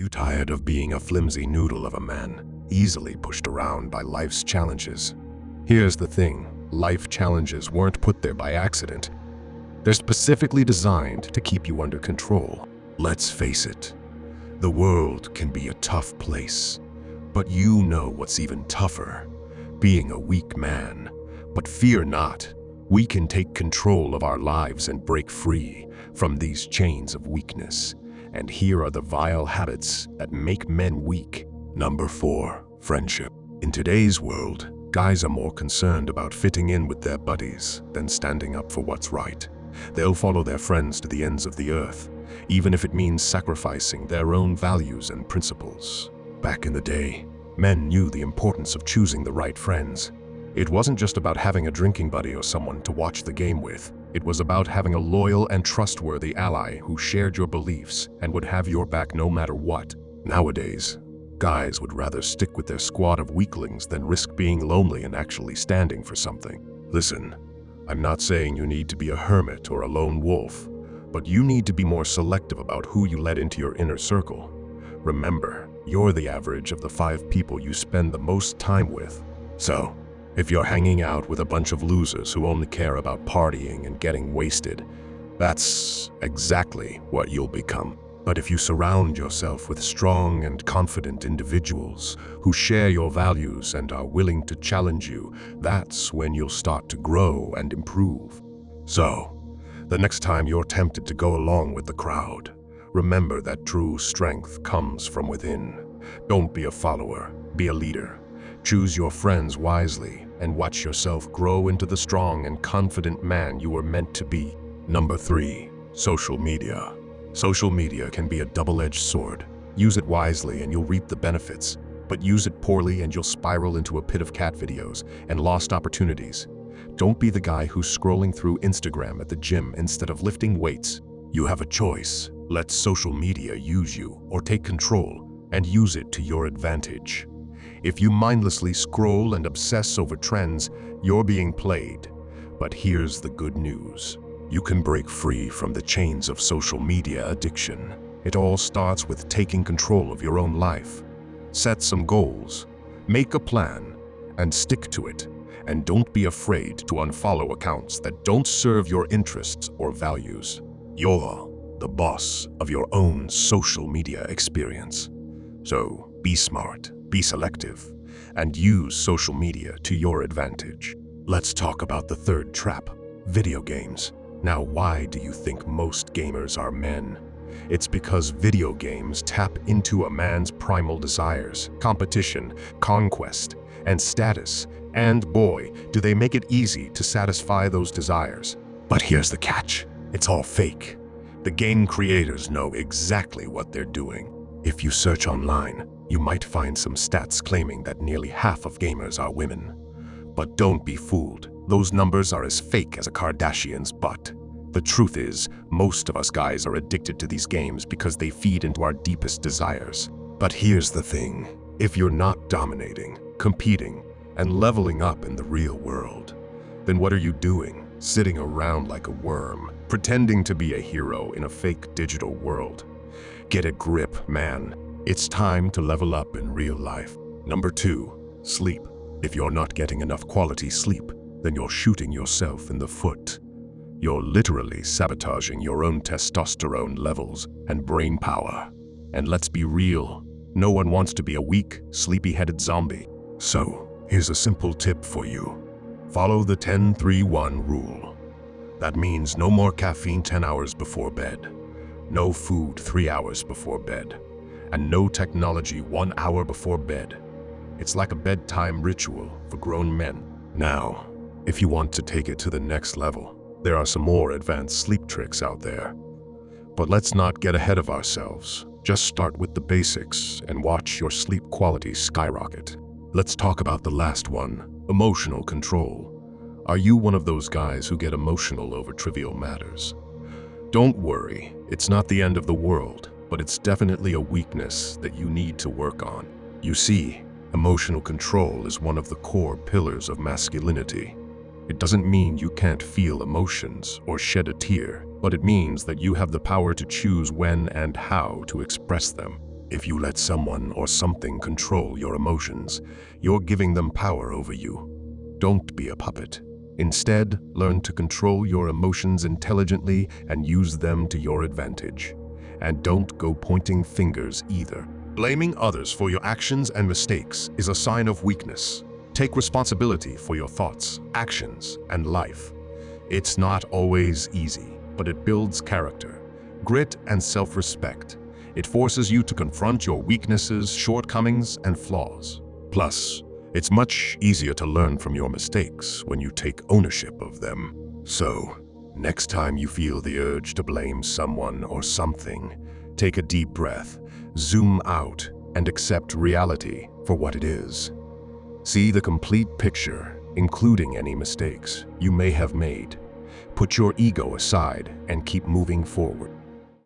you tired of being a flimsy noodle of a man, easily pushed around by life's challenges? Here's the thing, life challenges weren't put there by accident. They're specifically designed to keep you under control. Let's face it, the world can be a tough place, but you know what's even tougher, being a weak man. But fear not, we can take control of our lives and break free from these chains of weakness. And here are the vile habits that make men weak. Number 4, friendship. In today's world, guys are more concerned about fitting in with their buddies than standing up for what's right. They'll follow their friends to the ends of the earth, even if it means sacrificing their own values and principles. Back in the day, men knew the importance of choosing the right friends. It wasn't just about having a drinking buddy or someone to watch the game with. It was about having a loyal and trustworthy ally who shared your beliefs and would have your back no matter what. Nowadays, guys would rather stick with their squad of weaklings than risk being lonely and actually standing for something. Listen, I'm not saying you need to be a hermit or a lone wolf, but you need to be more selective about who you let into your inner circle. Remember, you're the average of the 5 people you spend the most time with. So, if you're hanging out with a bunch of losers who only care about partying and getting wasted, that's exactly what you'll become. But if you surround yourself with strong and confident individuals who share your values and are willing to challenge you, that's when you'll start to grow and improve. So, the next time you're tempted to go along with the crowd, remember that true strength comes from within. Don't be a follower, be a leader. Choose your friends wisely and watch yourself grow into the strong and confident man you were meant to be. Number 3, social media. Social media can be a double-edged sword. Use it wisely and you'll reap the benefits, but use it poorly and you'll spiral into a pit of cat videos and lost opportunities. Don't be the guy who's scrolling through Instagram at the gym instead of lifting weights. You have a choice. Let social media use you or take control and use it to your advantage. If you mindlessly scroll and obsess over trends, you're being played. But here's the good news. You can break free from the chains of social media addiction. It all starts with taking control of your own life. Set some goals, make a plan, and stick to it. And don't be afraid to unfollow accounts that don't serve your interests or values. You're the boss of your own social media experience. So be smart, be selective, and use social media to your advantage. Let's talk about the third trap, video games. Now, why do you think most gamers are men? It's because video games tap into a man's primal desires, competition, conquest, and status. And boy, do they make it easy to satisfy those desires. But here's the catch. It's all fake. The game creators know exactly what they're doing. If you search online, you might find some stats claiming that nearly half of gamers are women. But don't be fooled. Those numbers are as fake as a Kardashian's butt. The truth is, most of us guys are addicted to these games because they feed into our deepest desires. But here's the thing. If you're not dominating, competing, and leveling up in the real world, then what are you doing? Sitting around like a worm, pretending to be a hero in a fake digital world. Get a grip, man. It's time to level up in real life. Number 2, sleep. If you're not getting enough quality sleep, then you're shooting yourself in the foot. You're literally sabotaging your own testosterone levels and brain power. And let's be real, no one wants to be a weak, sleepy-headed zombie. So, here's a simple tip for you. Follow the 10-3-1 rule. That means no more caffeine 10 hours before bed, no food 3 hours before bed, and no technology 1 hour before bed. It's like a bedtime ritual for grown men. Now, if you want to take it to the next level, there are some more advanced sleep tricks out there. But let's not get ahead of ourselves. Just start with the basics and watch your sleep quality skyrocket. Let's talk about the last one, emotional control. Are you one of those guys who get emotional over trivial matters? Don't worry, it's not the end of the world, but it's definitely a weakness that you need to work on. You see, emotional control is one of the core pillars of masculinity. It doesn't mean you can't feel emotions or shed a tear, but it means that you have the power to choose when and how to express them. If you let someone or something control your emotions, you're giving them power over you. Don't be a puppet. Instead, learn to control your emotions intelligently and use them to your advantage. And don't go pointing fingers either. Blaming others for your actions and mistakes is a sign of weakness. Take responsibility for your thoughts, actions, and life. It's not always easy, but it builds character, grit, and self-respect. It forces you to confront your weaknesses, shortcomings, and flaws. Plus, it's much easier to learn from your mistakes when you take ownership of them. So, next time you feel the urge to blame someone or something, take a deep breath, zoom out, and accept reality for what it is. See the complete picture, including any mistakes you may have made. Put your ego aside and keep moving forward.